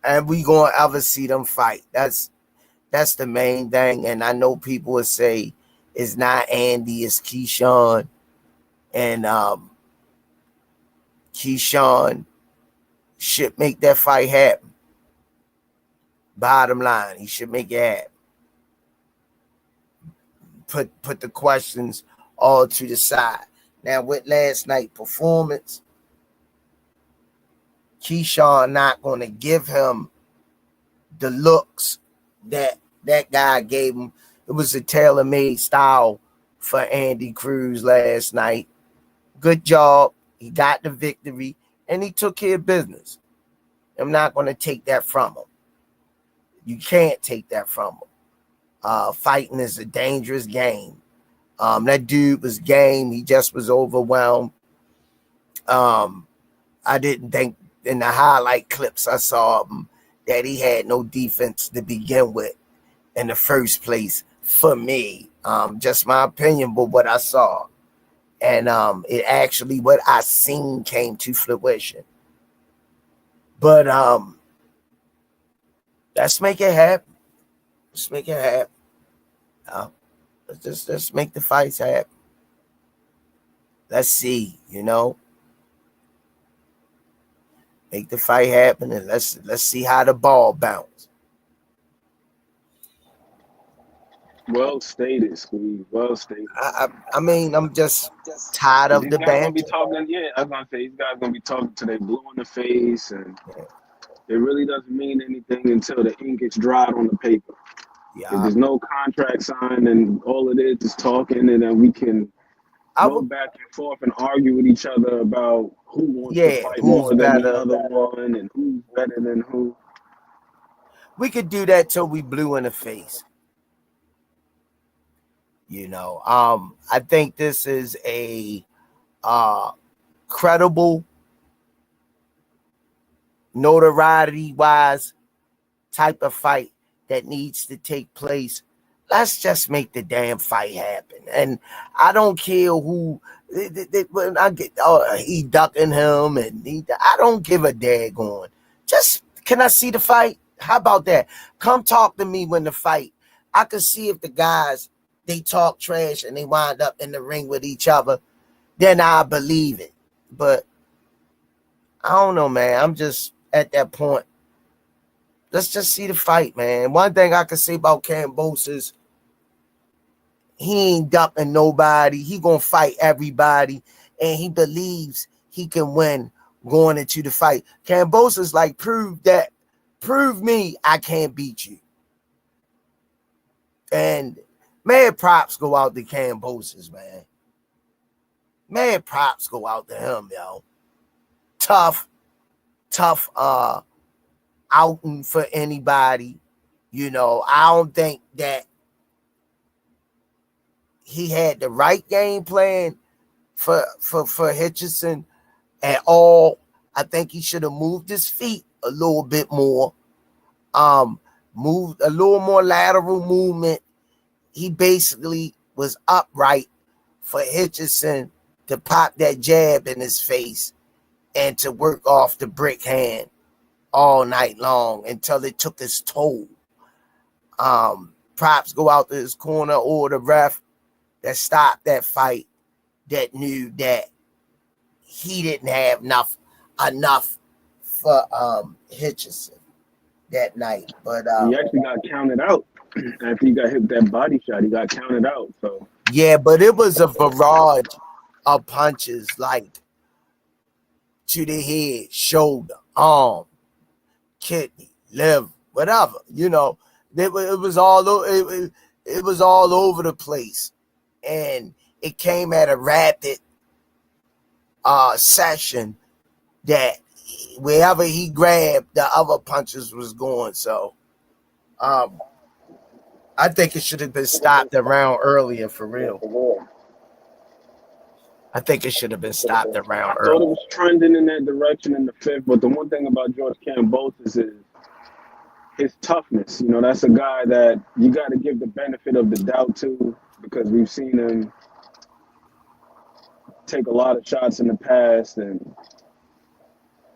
and we gonna ever see them fight. That's the main thing. And I know people will say it's not Andy, it's Keyshawn. And Keyshawn should make that fight happen. Bottom line, he should make it happen. Put the questions all to the side. Now, with last night's performance, Keyshawn not going to give him the looks that guy gave him. It was a tailor-made style for Andy Cruz last night. Good job. He got the victory, and he took care of business. I'm not going to take that from him. You can't take that from him. Fighting is a dangerous game. That dude was game. He just was overwhelmed. I didn't think in the highlight clips I saw him that he had no defense to begin with in the first place for me. Just my opinion, but what I saw. And it actually, what I seen came to fruition. But let's make it happen. Let's make it happen. Let's make the fights happen. Let's see, make the fight happen, and let's see how the ball bounce. Well stated, Squeeze. Well stated. I mean, I'm just tired of the banter. Yeah, I was gonna say these guys gonna be talking till they blue in the face, and it really doesn't mean anything until the ink is dried on the paper. Yeah, if there's no contract signed, and all it is talking, and then we can go back and forth and argue with each other about who wants to fight more than the other one, and who's better than who. We could do that till we blue in the face. I think this is a credible, notoriety-wise type of fight that needs to take place. Let's just make the damn fight happen. And I don't care who when I get he ducking him, and I don't give a daggone. Just can I see the fight? How about that? Come talk to me when the fight. I can see if the guys they talk trash and they wind up in the ring with each other, then I believe it. But I don't know, man. I'm just at that point. Let's just see the fight, man. One thing I can say about Kambosos, he ain't ducking nobody. He gonna fight everybody, and he believes he can win going into the fight. Kambosos like, prove me I can't beat you. And mad props go out to Kambosos, man. Mad props go out to him, yo. Tough outing for anybody. I don't think that he had the right game plan for Hitchison, at all. I think he should have moved his feet a little bit more. Moved a little more lateral movement. He basically was upright for Hitchison to pop that jab in his face and to work off the brick hand all night long until it took his toll. Props go out to his corner or the ref that stopped that fight that knew that he didn't have enough for Hitchison that night. But he actually got counted out after he got hit with that body shot. He got counted out. So yeah, but it was a barrage of punches like to the head, shoulder, arm, kidney, liver, whatever. You know, it was all over the place, and it came at a rapid session that wherever he grabbed, the other punches was going. So, I think it should have been stopped around earlier for real. I think it should have been stopped around I thought it earlier. was trending in that direction in the fifth. But the one thing about George Kambosos is his toughness. You know, that's a guy that you got to give the benefit of the doubt to, because we've seen him take a lot of shots in the past. And,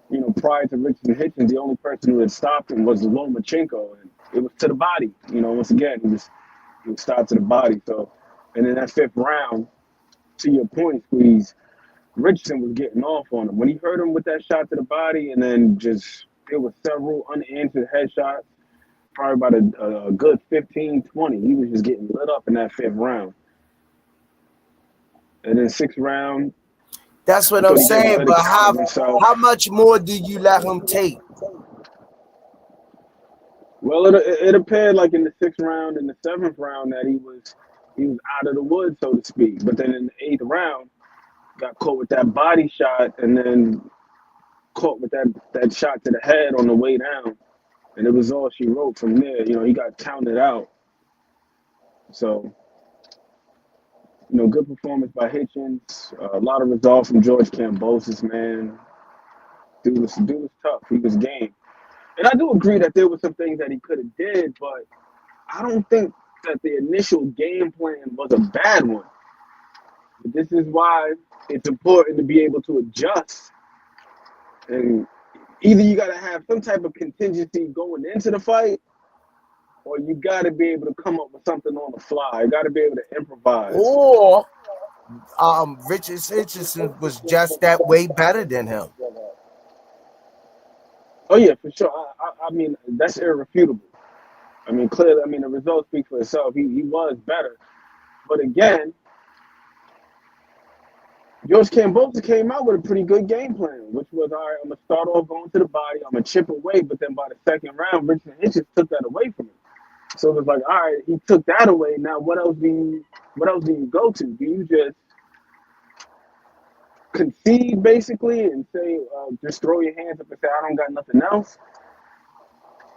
you know, prior to Richardson Hitchins, the only person who had stopped him was Lomachenko, and it was to the body. You know, once again, he was stopped to the body. So, and in that fifth round, to your point, Squeeze, Richardson was getting off on him. When he hurt him with that shot to the body, and then just there was several unanswered headshots, probably about a good 15, 20. He was just getting lit up in that fifth round. And then sixth round. That's what I'm saying. But how much more do you let him take? Well, it appeared like in the sixth round and the seventh round that he was out of the woods, so to speak. But then in the eighth round, got caught with that body shot, and then caught with that shot to the head on the way down. And it was all she wrote from there. You know, he got counted out. So, you know, good performance by Hitchins. A lot of resolve from George Kambosos, man. Dude was tough. He was game. And I do agree that there were some things that he could have did, but I don't think that the initial game plan was a bad one. But this is why it's important to be able to adjust. And either you got to have some type of contingency going into the fight, or you got to be able to come up with something on the fly. You got to be able to improvise. Or Richardson was just that way better than him. Oh, yeah, for sure. I mean, that's irrefutable. I mean, clearly, the results speak for itself. He was better. But again, George Kambosos came out with a pretty good game plan, which was, all right, I'm going to start off going to the body. I'm going to chip away. But then by the second round, Richardson Hitchins took that away from him. So it was like, all right, he took that away. Now, what else do you go to? Do you just concede, basically, and say, just throw your hands up and say, I don't got nothing else?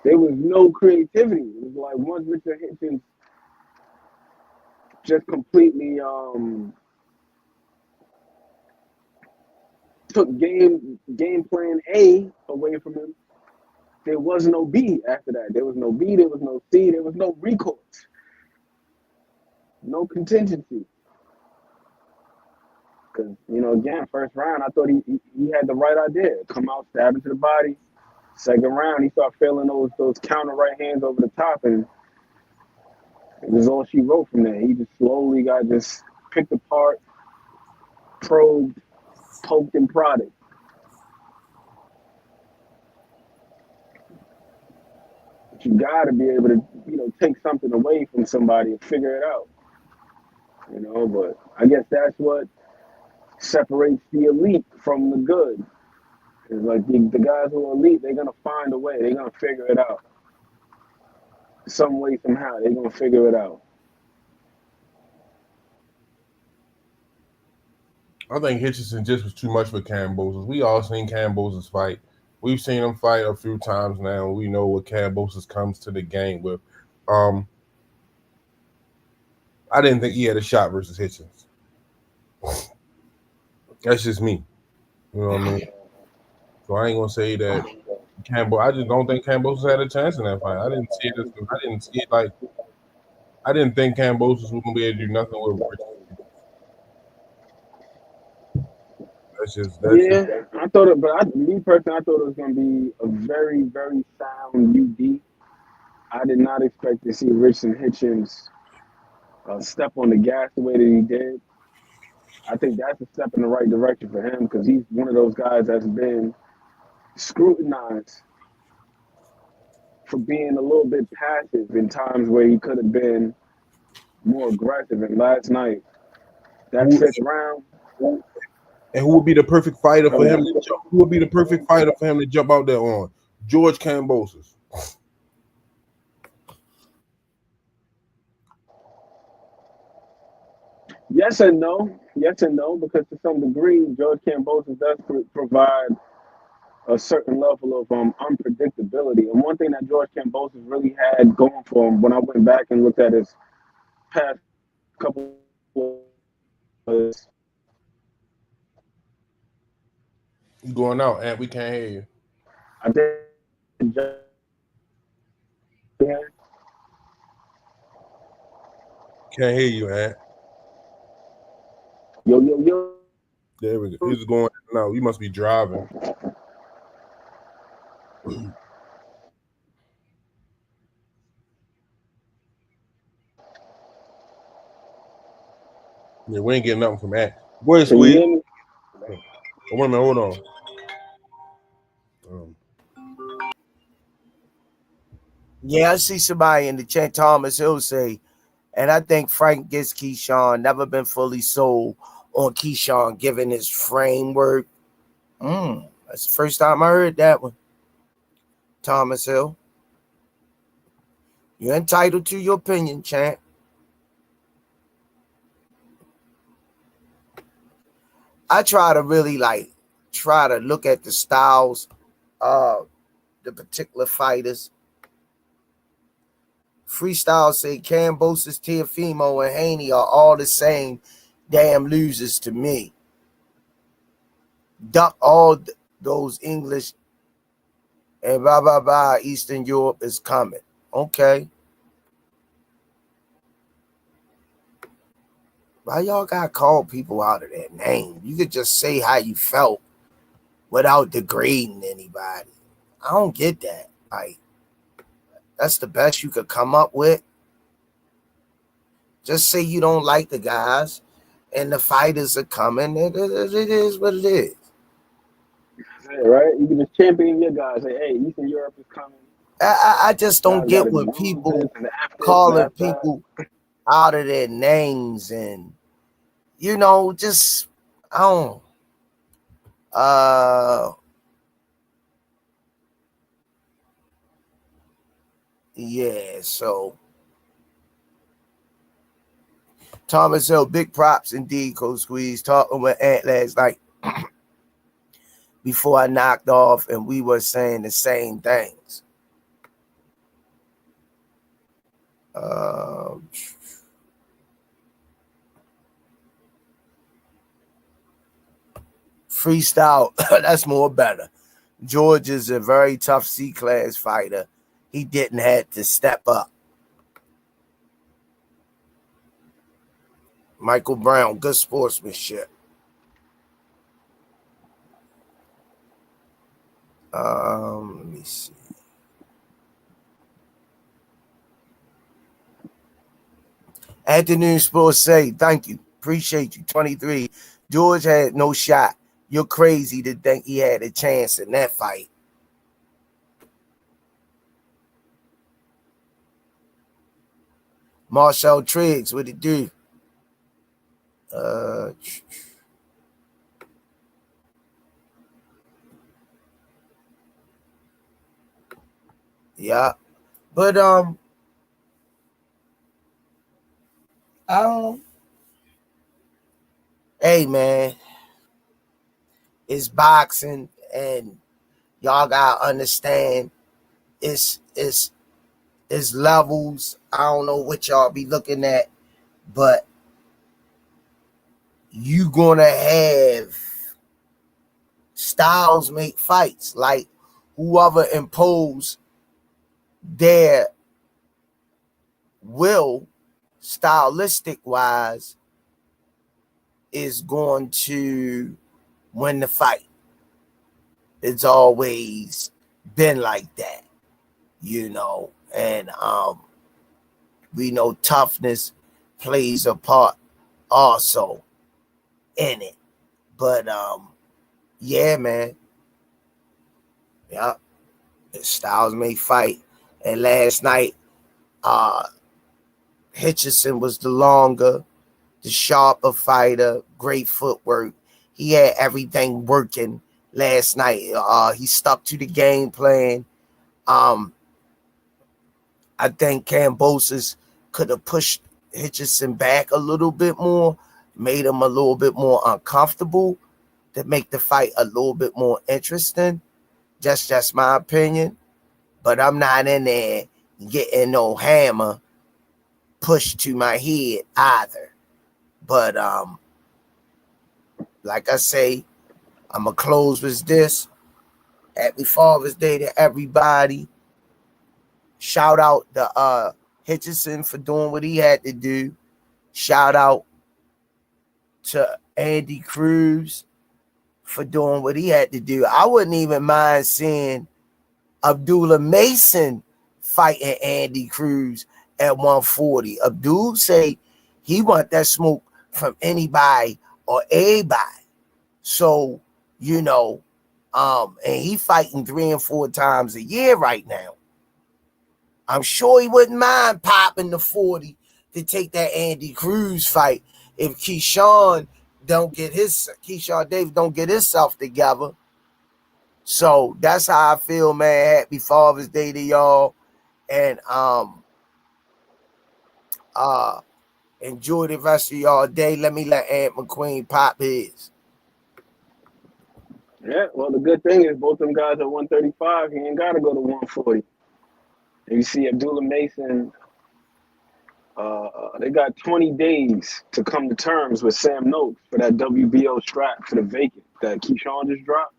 There was no creativity. It was like once Richard Hitchins just completely took game plan A away from him, there was no B after that. There was no B, there was no C, there was no recourse. No contingency. Because, you know, again, first round, I thought he had the right idea. Come out, stab into the body. Second round, he started feeling those counter right hands over the top, and it was all she wrote from there. He just slowly got just picked apart, probed, poked, and prodded. But you got to be able to, you know, take something away from somebody and figure it out. You know, but I guess that's what separates the elite from the good. It's like the guys who are elite, they're going to find a way. They're going to figure it out. Some way, somehow, they're going to figure it out. I think Hitchison just was too much for Kambosos. We all seen Kambosos fight. We've seen him fight a few times now. We know what Kambosos comes to the game with. I didn't think he had a shot versus Hitchins. That's just me. You know what I mean? So I ain't gonna say that I just don't think Kambosos had a chance in that fight. I didn't see it. I didn't see it like. I didn't think Kambosos was gonna be able to do nothing with Richardson. That's just. Yeah, I thought it, but me personally, I thought it was going to be a very, very sound UD. I did not expect to see Richardson Hitchins step on the gas the way that he did. I think that's a step in the right direction for him because he's one of those guys that's been scrutinized for being a little bit passive in times where he could have been more aggressive. And last night, that Who, fifth round, and who would be the perfect fighter for him to jump? Who would be the perfect fighter for him to jump out there on? George Kambosos. yes and no. Yes and no, because to some degree, George Kambosos does provide a certain level of unpredictability. And one thing that George Kambosos really had going for him when I went back and looked at his past couple was You going out, and we can't hear you. I did Can't hear you, Ant. yo. There we go. He's going now. You must be driving. Yeah, we ain't getting nothing from Ant. Boy, Can you sweet. hear me? Oh, wait a minute, hold on. Yeah, I see somebody in the chat, Thomas Hill say, and I think Frank gets Keyshawn, never been fully sold on Keyshawn given his framework. That's the first time I heard that one. Thomas Hill. You're entitled to your opinion, champ. I try to really look at the styles of the particular fighters. Freestyle say Kambosos, Teofimo, and Haney are all the same damn losers to me. Duck all those English and blah, blah, blah. Eastern Europe is coming. Okay. Why y'all gotta call people out of their name? You could just say how you felt without degrading anybody. I don't get that. Like, that's the best you could come up with. Just say you don't like the guys and the fighters are coming. It is what it is. Yeah, right? You can just champion your guys. Say, hey, Eastern Europe is coming. I just don't get what people calling people out of their names and, just, I don't. Yeah, so Thomas Hill, big props indeed, Coach Squeeze. Talking with Ant last night before I knocked off, and we were saying the same things. Freestyle, that's more better. George is a very tough C-class fighter. He didn't have to step up. Michael Brown, good sportsmanship. Let me see. Afternoon Sports say, thank you. Appreciate you. 23. George had no shot. You're crazy to think he had a chance in that fight. Marshall Triggs, what it do? Yeah. But hey man, it's boxing and y'all gotta understand it's levels. I don't know what y'all be looking at, but you gonna have styles make fights. Like whoever impose their will, stylistic wise, is going to win the fight. It's always been like that, and we know toughness plays a part also in it. But yeah, man. Yeah. Styles may fight. And last night, Hitchison was the longer, the sharper fighter, great footwork. He had everything working last night. He stuck to the game plan. I think Kambosos could have pushed Hitchison back a little bit more, made him a little bit more uncomfortable to make the fight a little bit more interesting. Just my opinion. But I'm not in there getting no hammer pushed to my head either. But like I say, I'm going to close with this. Happy Father's Day to everybody. Shout out to Hitchison for doing what he had to do. Shout out to Andy Cruz for doing what he had to do. I wouldn't even mind seeing Abdullah Mason fighting Andy Cruz at 140. Abdul say he want that smoke from anybody or everybody. So, and he fighting 3 and 4 times a year right now. I'm sure he wouldn't mind popping the 40 to take that Andy Cruz fight if Keyshawn Davis don't get himself together. So that's how I feel, man. Happy Father's Day to y'all. And enjoy the rest of y'all day. Let me let Aunt McQueen pop his. Yeah, well, the good thing is both them guys at 135. He ain't got to go to 140. And you see Abdullah Mason, they got 20 days to come to terms with Sam Noakes for that WBO strap for the vacant that Keyshawn just dropped.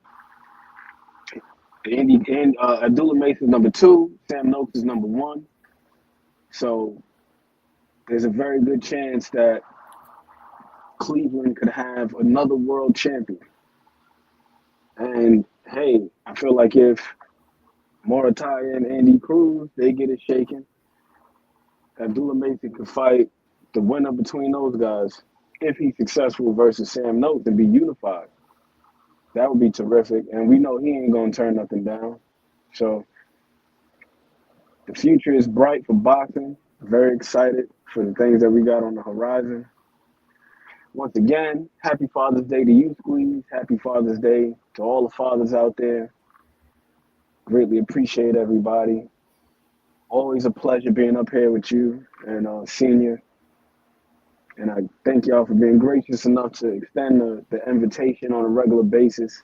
And Abdullah Mason is number 2. Sam Noakes is number 1. So there's a very good chance that Cleveland could have another world champion. And hey, I feel like if Morataya and Andy Cruz, they get it shaken, Abdullah Mason could fight the winner between those guys if he's successful versus Sam Noakes and be unified. That would be terrific. And we know he ain't going to turn nothing down. So the future is bright for boxing. Very excited for the things that we got on the horizon. Once again, happy Father's Day to you, Squeeze. Happy Father's Day to all the fathers out there. Greatly appreciate everybody. Always a pleasure being up here with you and Senior. And I thank y'all for being gracious enough to extend the invitation on a regular basis.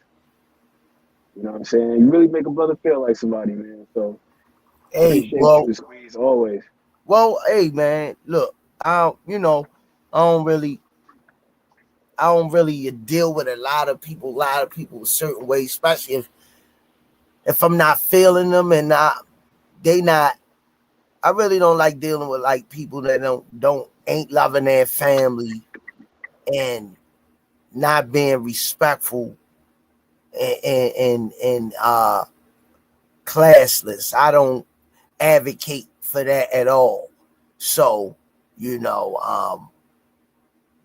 You know what I'm saying? You really make a brother feel like somebody, man. So Hey, appreciate well, you, Squeeze, always. well, hey, man, look, I don't really deal with a lot of people a certain way, especially if I'm not feeling them and I really don't like dealing with like people that ain't loving their family and not being respectful and classless. I don't advocate for that at all. So,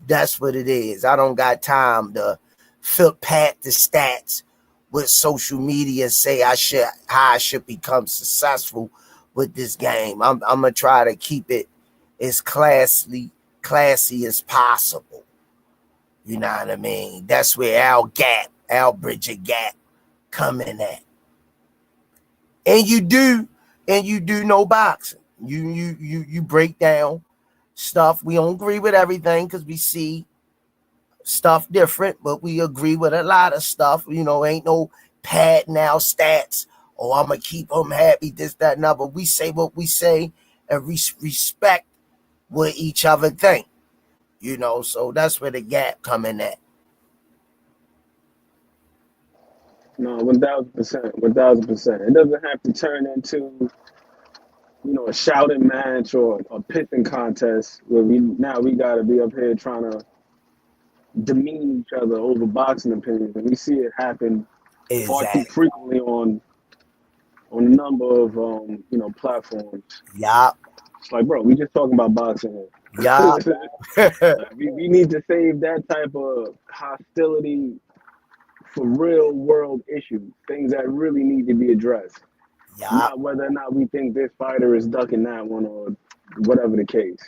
that's what it is. I don't got time to pat the stats with social media and say how I should become successful with this game. I'm gonna try to keep it as classy as possible. You know what I mean? That's where Al Bridger Gap come in at. And you do know boxing. You break down stuff. We don't agree with everything because we see stuff different, but we agree with a lot of stuff. Ain't no padding out stats. Oh, I'm gonna keep them happy, this, that, and other. We say what we say and respect what each other think. So that's where the gap come in at. No, 1,000%, 1,000%. It doesn't have to turn into, a shouting match or a pissing contest where we got to be up here trying to demean each other over boxing opinions, and we see it happen far too Exactly. frequently on a number of platforms. Yup. It's like, bro, we just talking about boxing here. Yup. we need to save that type of hostility for real world issues, things that really need to be addressed. Yup. Not whether or not we think this fighter is ducking that one or whatever the case.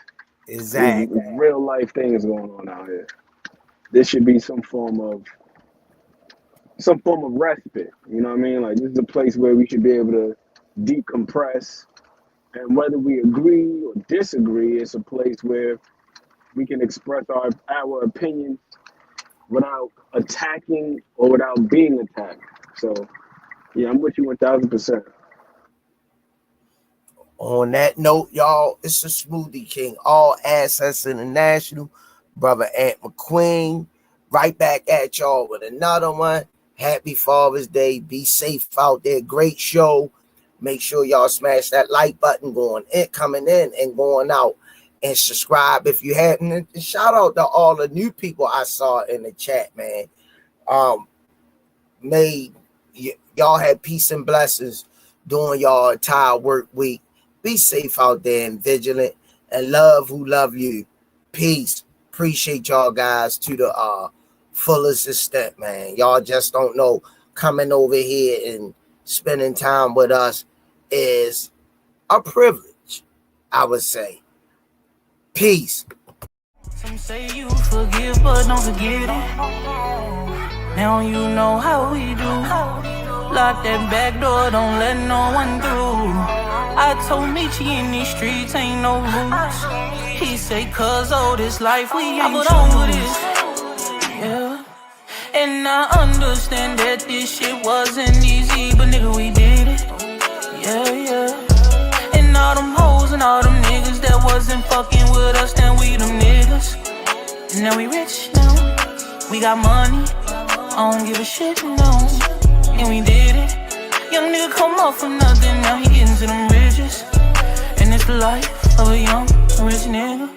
Exactly. There's real life things going on out here. There should be some form of respite. You know what I mean? Like, this is a place where we should be able to decompress. And whether we agree or disagree, it's a place where we can express our opinions without attacking or without being attacked. So, yeah, I'm with you 1,000%. On that note, y'all, it's the Smoothie King, All Access International, brother Ant McQueen, right back at y'all with another one. Happy Father's Day. Be safe out there. Great show. Make sure y'all smash that like button coming in and going out, and subscribe if you hadn't. And shout out to all the new people I saw in the chat, man. May y'all have peace and blessings during y'all entire work week. Be safe out there and vigilant, and love who love you. Peace. Appreciate y'all guys to the fullest extent, man. Y'all just don't know. Coming over here and spending time with us is a privilege, I would say. Peace. Some say you forgive, but don't forget it. Now you know how we do. Lock that back door, don't let no one through. I told Michi in these streets ain't no rules. He say, cuz this life we ain't over this. Yeah. And I understand that this shit wasn't easy, but nigga, we did it. Yeah. And all them hoes and all them niggas that wasn't fucking with us, then we them niggas. And now we rich now. We got money. I don't give a shit, no. And we did it. Young nigga come up from nothing, now he getting to them riches. And it's the life of a young rich nigga.